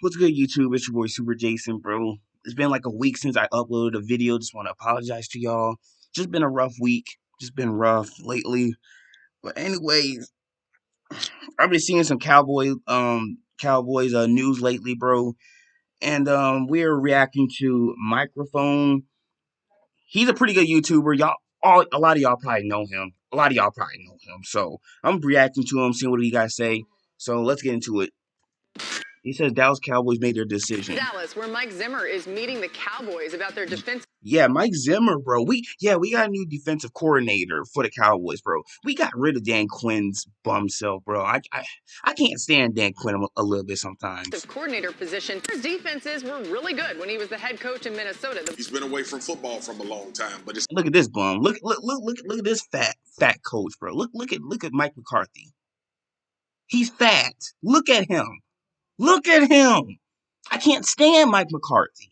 What's good, YouTube? It's your boy Super Jason, bro. It's been like a week since I uploaded a video. Just want to apologize to y'all. Just been a rough week. Just been rough lately. But anyways, I've been seeing some Cowboys news lately, bro. And we're reacting to Mikerophone. He's a pretty good YouTuber. A lot of y'all probably know him. So I'm reacting to him, seeing what you guys say. So let's get into it. He says Dallas Cowboys made their decision. Dallas, where Mike Zimmer is meeting the Cowboys about their defense. Yeah, Mike Zimmer, bro. We got a new defensive coordinator for the Cowboys, bro. We got rid of Dan Quinn's bum self, bro. I can't stand Dan Quinn a little bit sometimes. The coordinator position. His defenses were really good when he was the head coach in Minnesota. He's been away from football from a long time, but look at this bum. Look at this fat coach, bro. Look at Mike McCarthy. He's fat. Look at him. Look at him. I can't stand Mike McCarthy.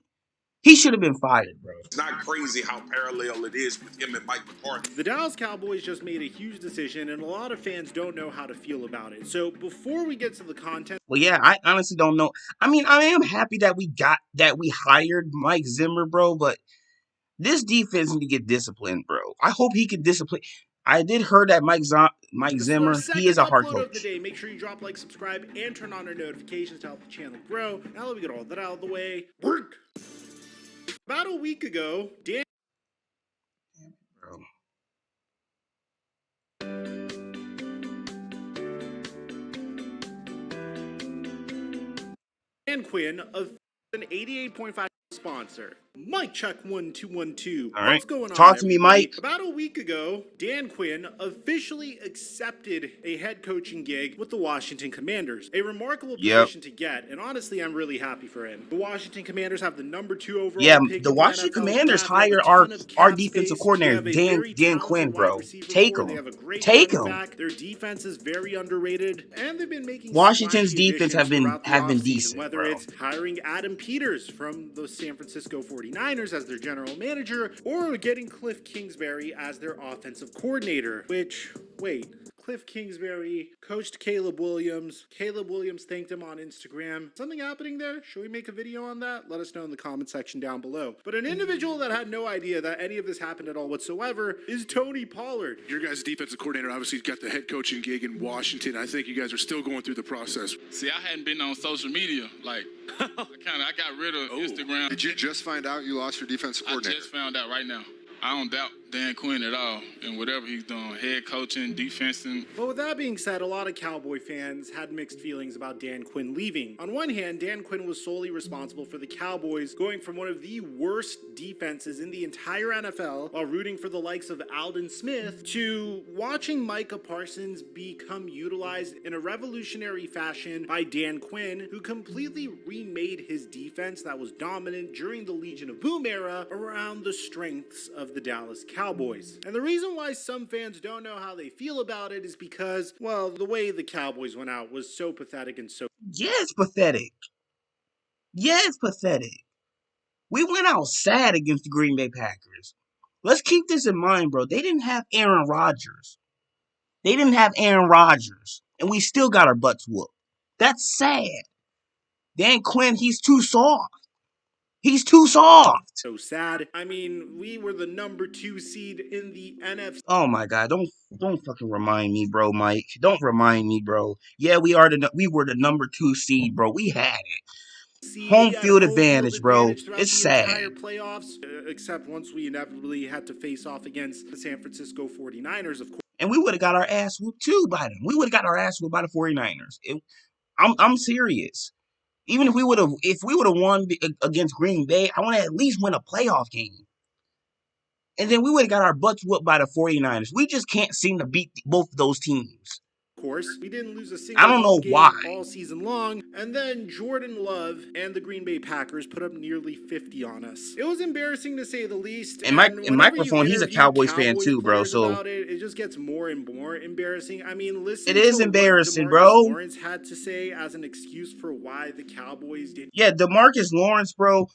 He should have been fired, bro. It's not crazy how parallel it is with him and Mike McCarthy. The Dallas Cowboys just made a huge decision, and a lot of fans don't know how to feel about it. So before we get to the content... Well, yeah, I honestly don't know. I mean, I am happy that we hired Mike Zimmer, bro, but this defense need to get disciplined, bro. I hope he can discipline... I did heard that Mike Zimmer, he is a hard coach. Of the day. Make sure you drop like, subscribe, and turn on our notifications to help the channel grow. Now that we get all that out of the way, work! About a week ago, Dan Quinn of an 88.5 sponsor. Mike check 1212. All right. What's going on? Talk to me, Mike. About a week ago, Dan Quinn officially accepted a head coaching gig with the Washington Commanders. A remarkable position to get, and honestly, I'm really happy for him. The Washington Commanders have the number 2 overall pick. The Washington Commanders hired our defensive coordinator, Dan Quinn, bro. Take him. Take him. Their defense is very underrated, and they've been making Washington's defense have been decent, whether bro. it's hiring Adam Peters from the San Francisco 49ers as their general manager, or getting Cliff Kingsbury as their offensive coordinator, which, wait, Cliff Kingsbury coached Caleb Williams. Caleb Williams thanked him on Instagram. Something happening there? Should we make a video on that? Let us know in the comment section down below. But an individual that had no idea that any of this happened at all whatsoever is Tony Pollard. Your guys' defensive coordinator obviously got the head coaching gig in Washington. I think you guys are still going through the process. See, I hadn't been on social media. Like, I got rid of Instagram. Did you just find out you lost your defensive coordinator? I just found out right now. I don't doubt Dan Quinn at all and whatever he's doing, head coaching, defensing. But with that being said, a lot of Cowboy fans had mixed feelings about Dan Quinn leaving. On one hand, Dan Quinn was solely responsible for the Cowboys going from one of the worst defenses in the entire NFL while rooting for the likes of Aldon Smith to watching Micah Parsons become utilized in a revolutionary fashion by Dan Quinn, who completely remade his defense that was dominant during the Legion of Boom era around the strengths of the Dallas Cowboys. And the reason why some fans don't know how they feel about it is because, well, the way the Cowboys went out was so pathetic and so... Yes, pathetic. Yes, pathetic. We went out sad against the Green Bay Packers. Let's keep this in mind, bro. They didn't have Aaron Rodgers. And we still got our butts whooped. That's sad. Dan Quinn, he's too soft. So sad. I mean, we were the number 2 seed in the NFC. Oh my God! Don't fucking remind me, bro, Mike. Don't remind me, bro. Yeah, we were the number 2 seed, bro. We had it. Home field advantage, bro. It's sad. Playoffs, except once we inevitably had to face off against the San Francisco 49ers, of course. And we would have got our ass whooped too by them. We would have got our ass whooped by the 49ers. I'm serious. Even if we would have won against Green Bay, I want to at least win a playoff game. And then we would have got our butts whooped by the 49ers. We just can't seem to beat both of those teams. Of course, we didn't lose a single game all season long, and then Jordan Love and the Green Bay Packers put up nearly 50 on us. It was embarrassing to say the least. And Mikerophone, he's a Cowboys fan too, bro. So it just gets more and more embarrassing. I mean, listen. It is embarrassing, bro. Lawrence had to say as an excuse for why the Cowboys did. Yeah, DeMarcus Lawrence, bro,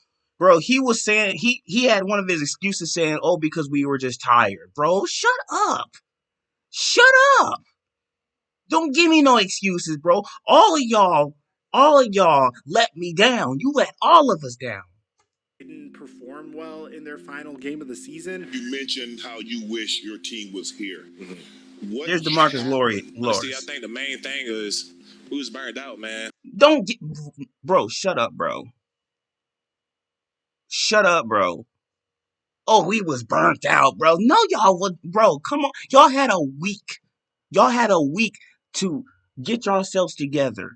he was saying he had one of his excuses saying, "Oh, because we were just tired." Bro, shut up. Don't give me no excuses, bro. All of y'all All of y'all let me down. You let all of us down. Didn't perform well in their final game of the season. You mentioned how you wish your team was here. What There's DeMarcus happened? Lawrence. See, I think the main thing is we was burned out, man. Don't get, bro. Shut up, bro. Shut up, bro. Oh, we was burnt out, bro. No, y'all was, bro. Come on, y'all had a week. Y'all had a week to get yourselves together.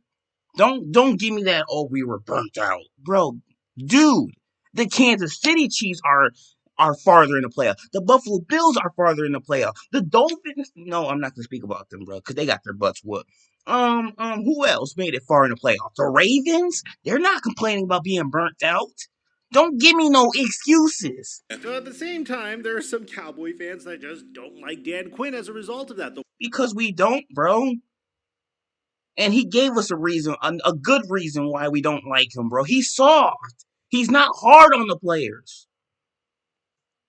Don't give me that. Oh, we were burnt out, bro. Dude, the Kansas City Chiefs are farther in the playoff. The Buffalo Bills are farther in the playoff. The Dolphins. No, I'm not gonna speak about them, bro, because they got their butts whooped. Who else made it far in the playoffs? The Ravens. They're not complaining about being burnt out. Don't give me no excuses. So at the same time, there are some Cowboy fans that just don't like Dan Quinn as a result of that. Because we don't, bro. And he gave us a reason, a good reason why we don't like him, bro. He's soft. He's not hard on the players.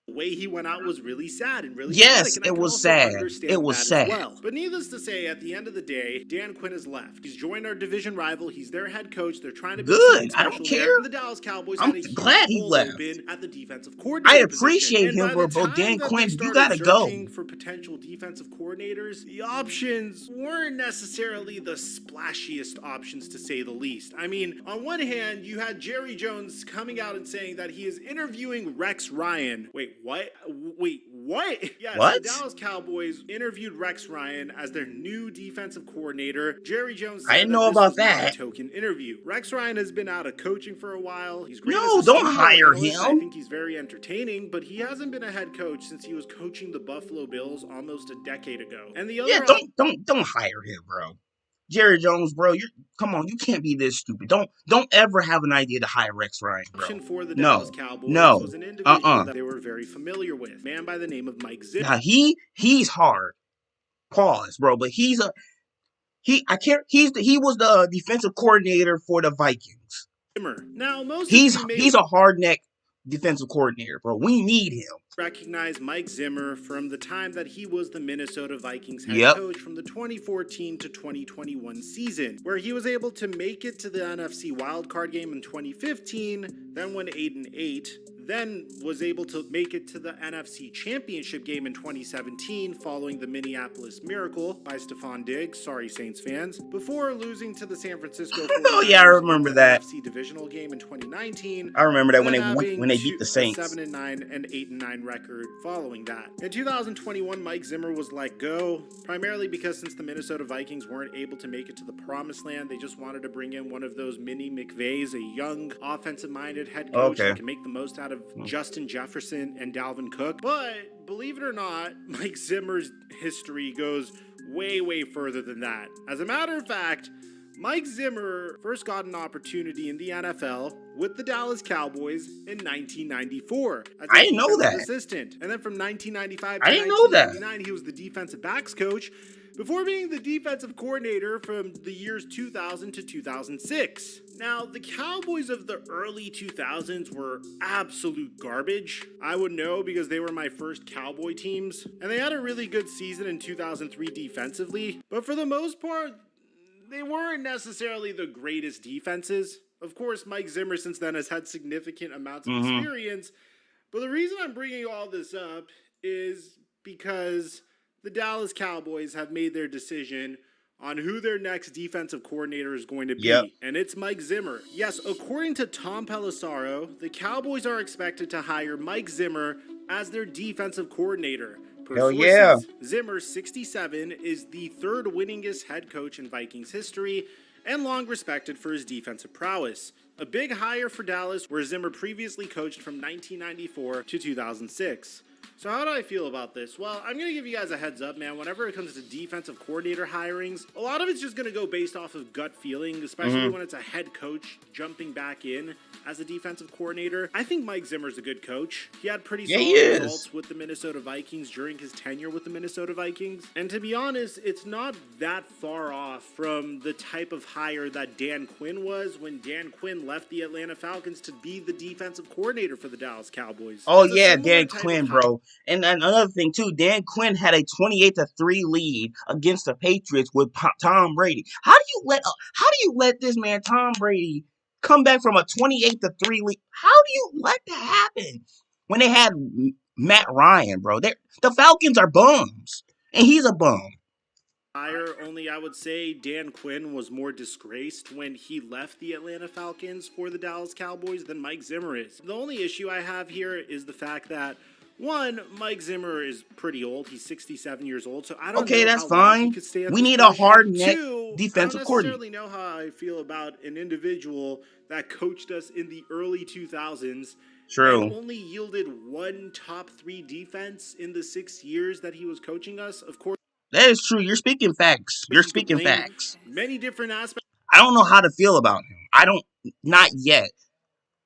The way he went out was really sad and really Yes, dramatic, and it I can was also sad. understand It was that sad. as well. But needless to say, at the end of the day, Dan Quinn has left. He's joined our division rival. He's their head coach. They're trying to build something Good. I special don't there. care. And the Dallas Cowboys I'm had a huge glad he hole left. open at the defensive I coordinator appreciate position. him, And bro, by the but time Dan that Quinn, they you started gotta go. searching for potential defensive coordinators, the options weren't necessarily the splashiest options, to say the least. I mean, on one hand, you had Jerry Jones coming out and saying that he is interviewing Rex Ryan. Wait, what? Yes, What? the Dallas Cowboys interviewed Rex Ryan as their new defensive coordinator. Jerry Jones said I didn't know that this about was not that. a token interview. Rex Ryan has been out of coaching for a while. He's great No, as a don't studio hire analyst. I him. think he's very entertaining, but he hasn't been a head coach since he was coaching the Buffalo Bills almost a decade ago. And the other Yeah, don't hire him, bro. Jerry Jones, bro, come on, you can't be this stupid. Don't ever have an idea to hire Rex Ryan, bro. option for the No, Dallas Cowboys no, was an individual uh-uh. that they were very familiar with, a man by the name of Mike Zimmer. Now he's hard. Pause, bro, but he was the defensive coordinator for the Vikings. Now, most He's of you may a hard neck defensive coordinator, bro. We need him. recognize Mike Zimmer from the time that he was the Minnesota Vikings head Yep. coach from the 2014 to 2021 season, where he was able to make it to the NFC wildcard game in 2015, then went 8-8, then was able to make it to the NFC Championship game in 2017 following the Minneapolis Miracle by Stephon Diggs, sorry Saints fans, before losing to the San Francisco 49ers Oh yeah, I remember in the that. NFC divisional game in 2019. I remember that when then they beat the Saints. A 7-9 and 8-9 record following that. In 2021, Mike Zimmer was let go, primarily because since the Minnesota Vikings weren't able to make it to the promised land, they just wanted to bring in one of those mini McVays, a young offensive-minded head coach Okay. that can make the most out of Justin Jefferson and Dalvin Cook. But believe it or not, Mike Zimmer's history goes way, way further than that. As a matter of fact, Mike Zimmer first got an opportunity in the NFL with the Dallas Cowboys in 1994 as a I didn't know defensive that. assistant. And then from 1995 to I didn't know that. 1999, he was the defensive backs coach before being the defensive coordinator from the years 2000 to 2006. Now, the Cowboys of the early 2000s were absolute garbage. I would know because they were my first Cowboy teams. And they had a really good season in 2003 defensively. But for the most part, they weren't necessarily the greatest defenses. Of course, Mike Zimmer since then has had significant amounts of experience. But the reason I'm bringing all this up is because the Dallas Cowboys have made their decision on who their next defensive coordinator is going to be. Yep. And it's Mike Zimmer. Yes, according to Tom Pelissaro, the Cowboys are expected to hire Mike Zimmer as their defensive coordinator. Per Hell sources, yeah. Zimmer, 67, is the third winningest head coach in Vikings history and long respected for his defensive prowess. A big hire for Dallas, where Zimmer previously coached from 1994 to 2006. So how do I feel about this? Well, I'm going to give you guys a heads up, man. Whenever it comes to defensive coordinator hirings, a lot of it's just going to go based off of gut feeling, especially when it's a head coach jumping back in as a defensive coordinator. I think Mike Zimmer's a good coach. He had pretty Yeah, he solid is. results with the Minnesota Vikings during his tenure with the Minnesota Vikings. And to be honest, it's not that far off from the type of hire that Dan Quinn was when Dan Quinn left the Atlanta Falcons to be the defensive coordinator for the Dallas Cowboys. Oh It's a yeah, similar Dan type Quinn, of hire. bro. And another thing too, Dan Quinn had a 28-3 lead against the Patriots with Tom Brady. How do you let this man Tom Brady come back from a 28-3 lead? How do you let that happen when they had Matt Ryan, bro? The Falcons are bums, and he's a bum. Only I would say Dan Quinn was more disgraced when he left the Atlanta Falcons for the Dallas Cowboys than Mike Zimmer is. The only issue I have here is the fact that, one, Mike Zimmer is pretty old. He's 67 years old, so I don't know That's how long he fine. could stay at We this need a position. hard-neck Two, defensive I don't coordinator. necessarily know how I feel about an individual that coached us in the early 2000s True. and only yielded one top 3 defense in the 6 years that he was coaching us. Of course, That is true. You're speaking facts. you could blame Facts. many different aspects I don't know how to feel about him. Not yet.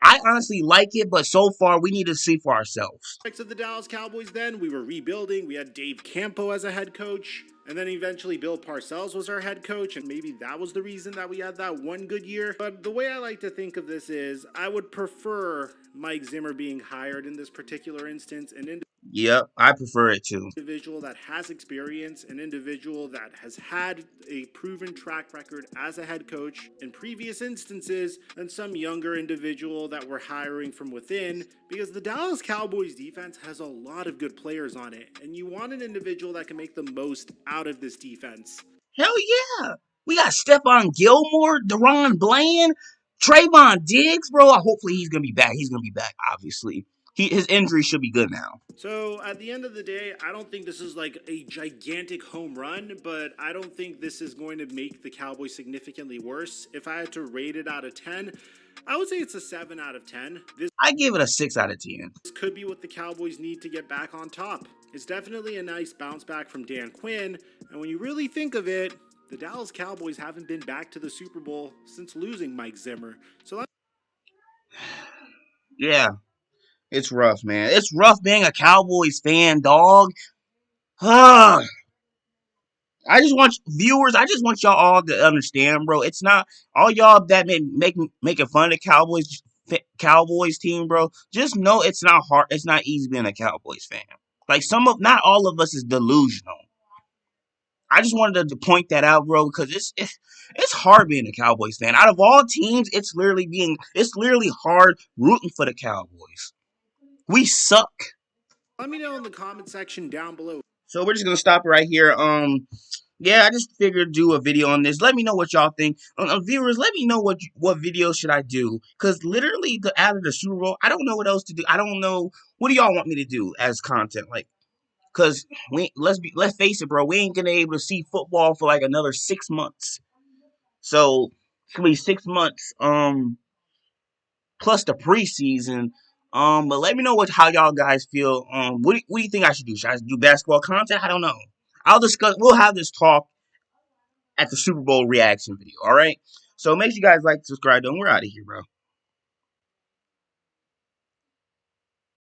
I honestly like it, but so far we need to see for ourselves. of the Dallas Cowboys then. We were rebuilding. We had Dave Campo as a head coach. And then eventually Bill Parcells was our head coach. And maybe that was the reason that we had that one good year. But the way I like to think of this is I would prefer Mike Zimmer being hired in this particular instance. And Yep, I prefer it too. Individual that has experience, an individual that has had a proven track record as a head coach in previous instances, than some younger individual that we're hiring from within, because the Dallas Cowboys defense has a lot of good players on it, and you want an individual that can make the most out of this defense. Hell yeah. We got Stephon Gilmore, Deron Bland, Trayvon Diggs, bro. Hopefully he's going to be back. He's going to be back, obviously. His injury should be good now. So at the end of the day, I don't think this is like a gigantic home run, but I don't think this is going to make the Cowboys significantly worse. If I had to rate it out of 10, I would say it's a 7 out of 10. I give it a 6 out of 10. This could be what the Cowboys need to get back on top. It's definitely a nice bounce back from Dan Quinn, and when you really think of it, the Dallas Cowboys haven't been back to the Super Bowl since losing Mike Zimmer. So yeah. It's rough, man. It's rough being a Cowboys fan, dog. I just want y'all all to understand, bro. It's not all y'all that making fun of the Cowboys team, bro. Just know it's not hard. It's not easy being a Cowboys fan. Like not all of us is delusional. I just wanted to point that out, bro, because it's hard being a Cowboys fan. Out of all teams, it's literally hard rooting for the Cowboys. We suck. let me know in the comment section down below. So we're just gonna stop it right here. Yeah, I just figured to do a video on this. Let me know what y'all think. Viewers, let me know what video should I do. Cause literally after the Super Bowl, I don't know what else to do. I don't know what do y'all want me to do as content. Like, cause let's face it, bro. We ain't gonna be able to see football for like another 6 months. So it's gonna be 6 months. Plus the preseason. But let me know how y'all guys feel. What do you think I should do? Should I do basketball content? I don't know. We'll have this talk at the Super Bowl reaction video, alright? So make sure you guys like, subscribe, and we're out of here, bro.